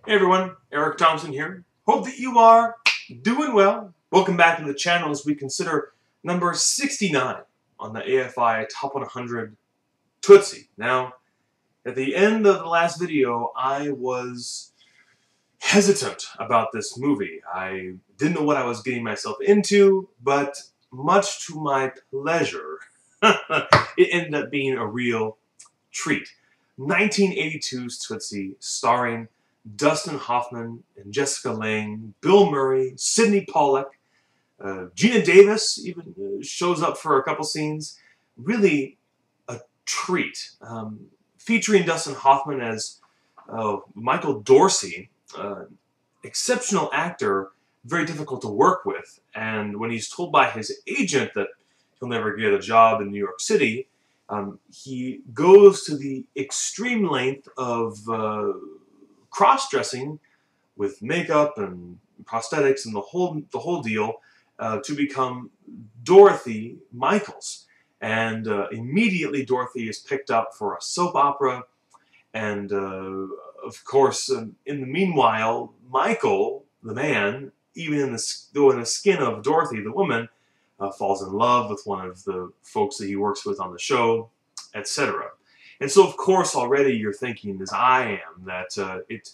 Hey everyone, Eric Thompson here. Hope that you are doing well. Welcome back to the channel as we consider number 69 on the AFI Top 100 Tootsie. Now, at the end of the last video, I was hesitant about this movie. I didn't know what I was getting myself into, but much to my pleasure, it ended up being a real treat. 1982's Tootsie, starring Dustin Hoffman and Jessica Lange, Bill Murray, Sidney Pollack, Gina Davis even shows up for a couple scenes. Really a treat. Featuring Dustin Hoffman as Michael Dorsey, exceptional actor, very difficult to work with. And when he's told by his agent that he'll never get a job in New York City, he goes to the extreme length of cross-dressing with makeup and prosthetics and the whole deal to become Dorothy Michaels. And immediately Dorothy is picked up for a soap opera, and of course in the meanwhile Michael, the man, even though in the skin of Dorothy, the woman, falls in love with one of the folks that he works with on the show, etc. And so, of course, already you're thinking, as I am, that it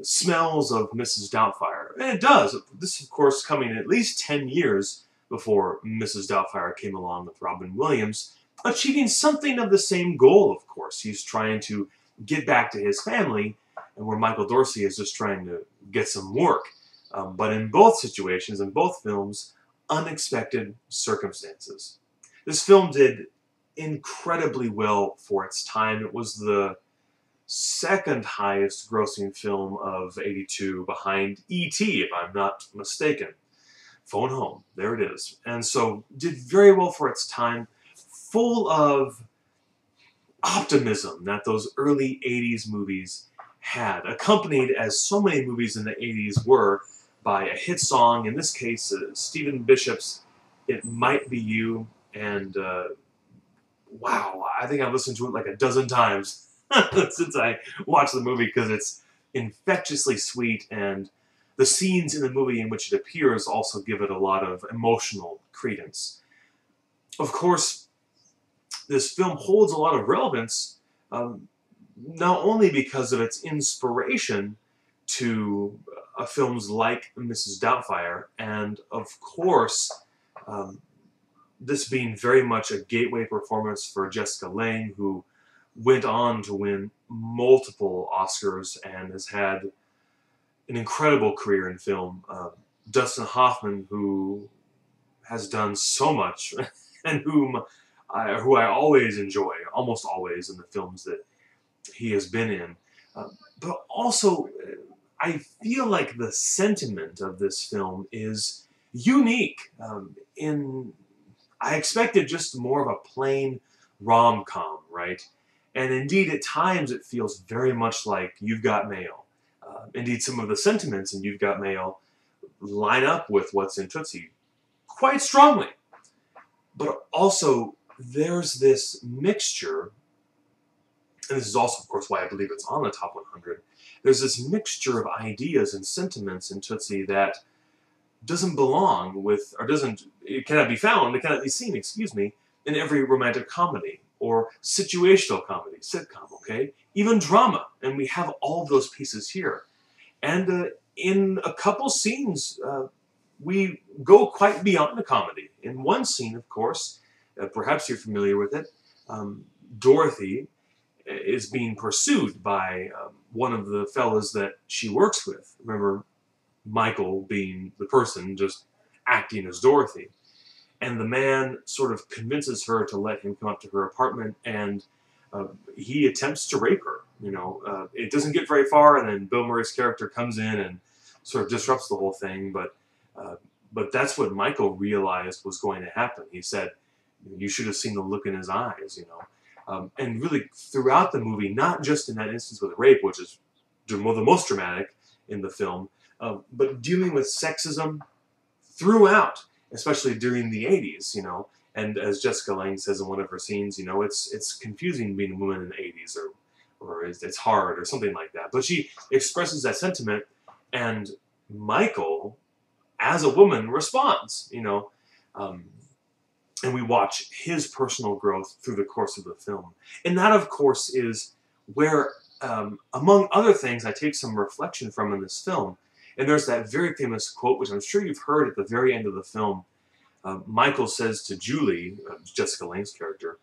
smells of Mrs. Doubtfire. And it does. This, of course, coming at least 10 years before Mrs. Doubtfire came along with Robin Williams, achieving something of the same goal, of course. He's trying to get back to his family, and where Michael Dorsey is just trying to get some work. But in both situations, in both films, unexpected circumstances. This film did incredibly well for its time. It was the second highest grossing film of '82 behind E.T., if I'm not mistaken. Phone Home, there it is. And so did very well for its time, full of optimism that those early '80s movies had, accompanied, as so many movies in the '80s were, by a hit song, in this case Stephen Bishop's It Might Be You, and wow, I think I've listened to it like a dozen times since I watched the movie, because it's infectiously sweet, and the scenes in the movie in which it appears also give it a lot of emotional credence. Of course, this film holds a lot of relevance, not only because of its inspiration to films like Mrs. Doubtfire, and of course, this being very much a gateway performance for Jessica Lange, who went on to win multiple Oscars and has had an incredible career in film. Dustin Hoffman, who has done so much, and who I always enjoy, almost always, in the films that he has been in. But also, I feel like the sentiment of this film is unique. I expected just more of a plain rom-com, right? And indeed, at times, it feels very much like You've Got Mail. Indeed, some of the sentiments in You've Got Mail line up with what's in Tootsie quite strongly. But also, there's this mixture, and this is also, of course, why I believe it's on the top 100, there's this mixture of ideas and sentiments in Tootsie that doesn't belong with, or it cannot be found, it cannot be seen, excuse me, in every romantic comedy, or situational comedy, sitcom, okay? Even drama, and we have all of those pieces here. And in a couple scenes, we go quite beyond the comedy. In one scene, of course, perhaps you're familiar with it, Dorothy is being pursued by one of the fellas that she works with. Remember, Michael being the person just acting as Dorothy. And the man sort of convinces her to let him come up to her apartment, and he attempts to rape her. You know, it doesn't get very far, and then Bill Murray's character comes in and sort of disrupts the whole thing. But that's what Michael realized was going to happen. He said, "You should have seen the look in his eyes," you know. And really, throughout the movie, not just in that instance with rape, which is the most dramatic in the film, but dealing with sexism throughout, especially during the '80s, you know. And as Jessica Lange says in one of her scenes, you know, it's confusing being a woman in the '80s, or or it's hard, or something like that. But she expresses that sentiment, and Michael, as a woman, responds, and we watch his personal growth through the course of the film. And that, of course, is where, among other things, I take some reflection from in this film. And there's that very famous quote, which I'm sure you've heard at the very end of the film. Michael says to Julie, Jessica Lange's character,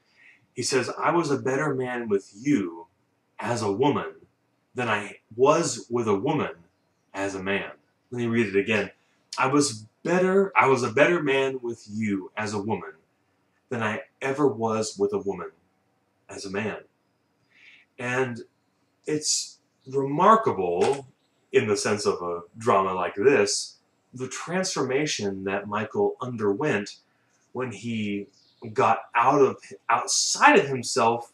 he says, "I was a better man with you as a woman than I was with a woman as a man." Let me read it again. I was a better man with you as a woman than I ever was with a woman as a man. And it's remarkable, in the sense of a drama like this, the transformation that Michael underwent when he got outside of himself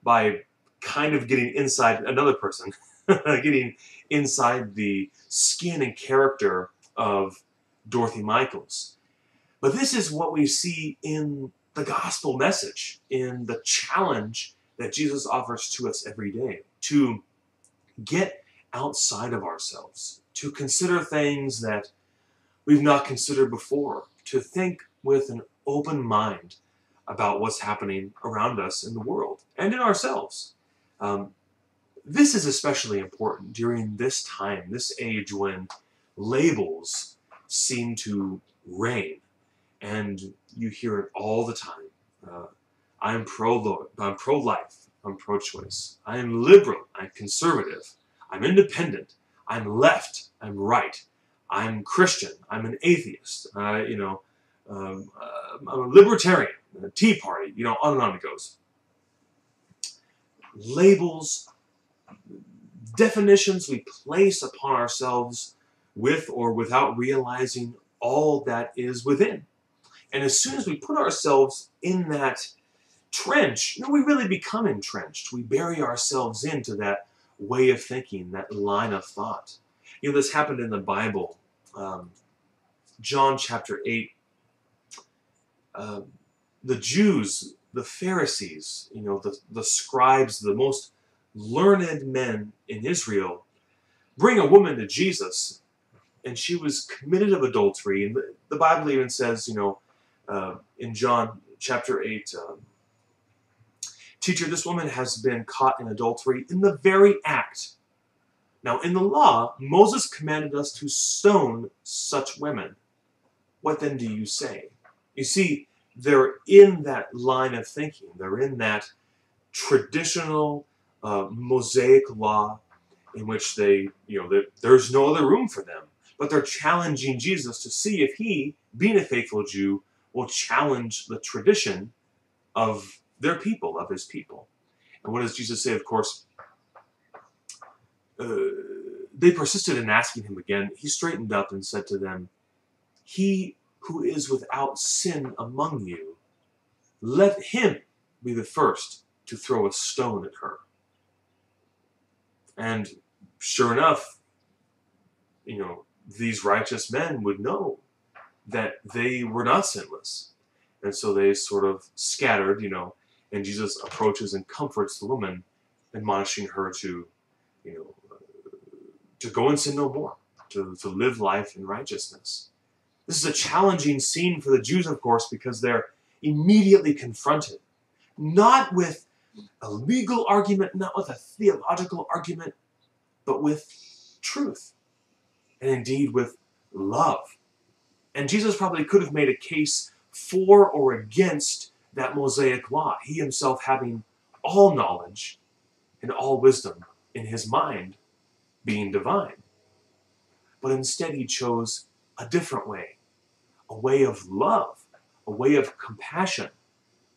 by kind of getting inside another person, getting inside the skin and character of Dorothy Michaels. But this is what we see in the gospel message, in the challenge that Jesus offers to us every day, to get outside of ourselves, to consider things that we've not considered before, to think with an open mind about what's happening around us in the world and in ourselves. This is especially important during this time, this age, when labels seem to reign, and you hear it all the time. I'm pro-life, I'm pro-choice, I am liberal, I'm conservative, I'm independent, I'm left, I'm right, I'm Christian, I'm an atheist, I'm a libertarian, a Tea Party, on and on it goes. Labels, definitions we place upon ourselves with or without realizing all that is within. And as soon as we put ourselves in that trench, we really become entrenched. We bury ourselves into that way of thinking, that line of thought. This happened in the Bible. John chapter 8, the Jews, the Pharisees, the scribes, the most learned men in Israel, bring a woman to Jesus, and she was committed of adultery. And the Bible even says, in John chapter 8, "Teacher, this woman has been caught in adultery in the very act. Now, in the law, Moses commanded us to stone such women. What then do you say?" You see, they're in that line of thinking. They're in that traditional Mosaic law in which there's no other room for them. But they're challenging Jesus to see if he, being a faithful Jew, will challenge the tradition of their people, of his people. And what does Jesus say? Of course, they persisted in asking him again. He straightened up and said to them, "He who is without sin among you, let him be the first to throw a stone at her." And sure enough, these righteous men would know that they were not sinless. And so they sort of scattered, and Jesus approaches and comforts the woman, admonishing her to go and sin no more, to live life in righteousness. This is a challenging scene for the Jews, of course, because they're immediately confronted, not with a legal argument, not with a theological argument, but with truth, and indeed with love. And Jesus probably could have made a case for or against that Mosaic law, he himself having all knowledge and all wisdom in his mind, being divine. But instead he chose a different way, a way of love, a way of compassion.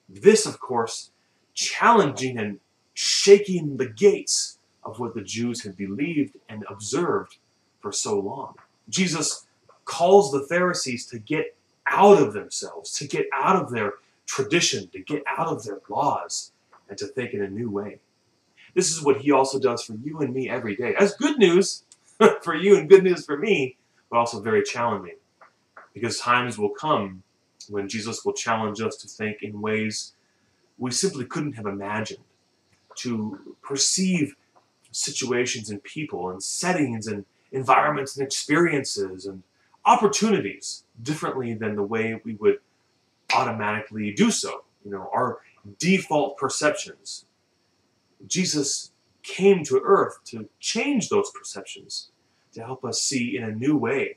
This, of course, challenging and shaking the gates of what the Jews had believed and observed for so long. Jesus calls the Pharisees to get out of themselves, to get out of their tradition, to get out of their laws, and to think in a new way. This is what he also does for you and me every day. That's good news for you and good news for me, but also very challenging. Because times will come when Jesus will challenge us to think in ways we simply couldn't have imagined. to perceive situations and people and settings and environments and experiences and opportunities differently than the way we would automatically do so. You know, our default perceptions. Jesus came to earth to change those perceptions, to help us see in a new way,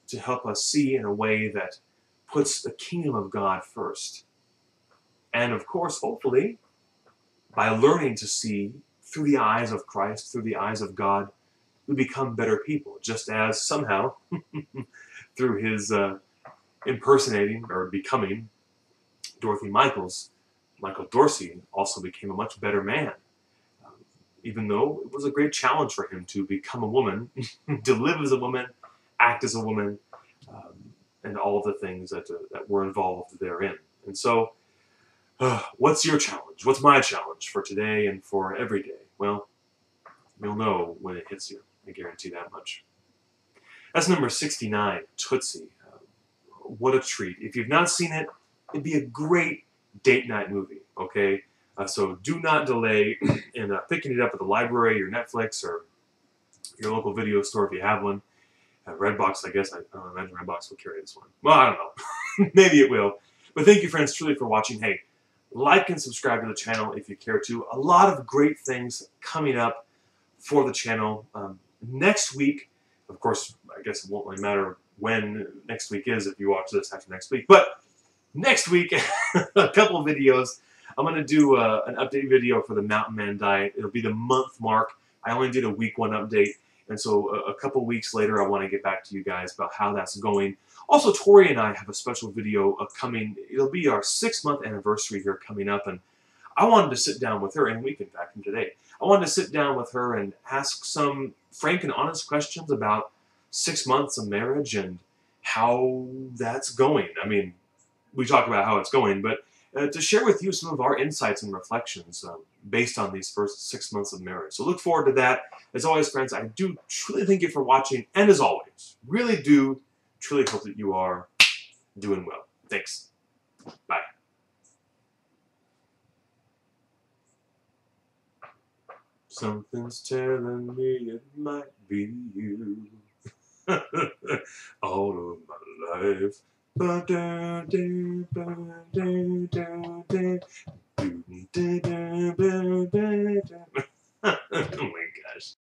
to help us see in a way that puts the kingdom of God first. And of course, hopefully, by learning to see through the eyes of Christ, through the eyes of God, we become better people, just as somehow, through his impersonating or becoming Dorothy Michaels, Michael Dorsey also became a much better man. Even though it was a great challenge for him to become a woman, to live as a woman, act as a woman, and all of the things that were involved therein. And so, what's your challenge? What's my challenge for today and for every day? Well, you'll know when it hits you. I guarantee that much. That's number 69, Tootsie. What a treat. If you've not seen it, it'd be a great date night movie, okay? So do not delay in picking it up at the library or Netflix or your local video store if you have one. Redbox, I guess. I don't imagine Redbox will carry this one. Well, I don't know. Maybe it will. But thank you, friends, truly for watching. Hey, like and subscribe to the channel if you care to. A lot of great things coming up for the channel. Next week, of course, I guess it won't really matter when next week is if you watch this after next week. But next week, a couple of videos. I'm going to do an update video for the Mountain Man diet. It'll be the month mark. I only did a week 1 update. And so a couple weeks later, I want to get back to you guys about how that's going. Also, Tori and I have a special video coming. It'll be our 6-month anniversary here coming up. And I wanted to sit down with her, and we can back from today. I wanted to sit down with her and ask some frank and honest questions about 6 months of marriage and how that's going. I mean, we talk about how it's going, but to share with you some of our insights and reflections based on these first 6 months of marriage. So look forward to that. As always, friends, I do truly thank you for watching, and as always, really do truly hope that you are doing well. Thanks. Bye. Something's telling me it might be you. All of my life. Oh my gosh.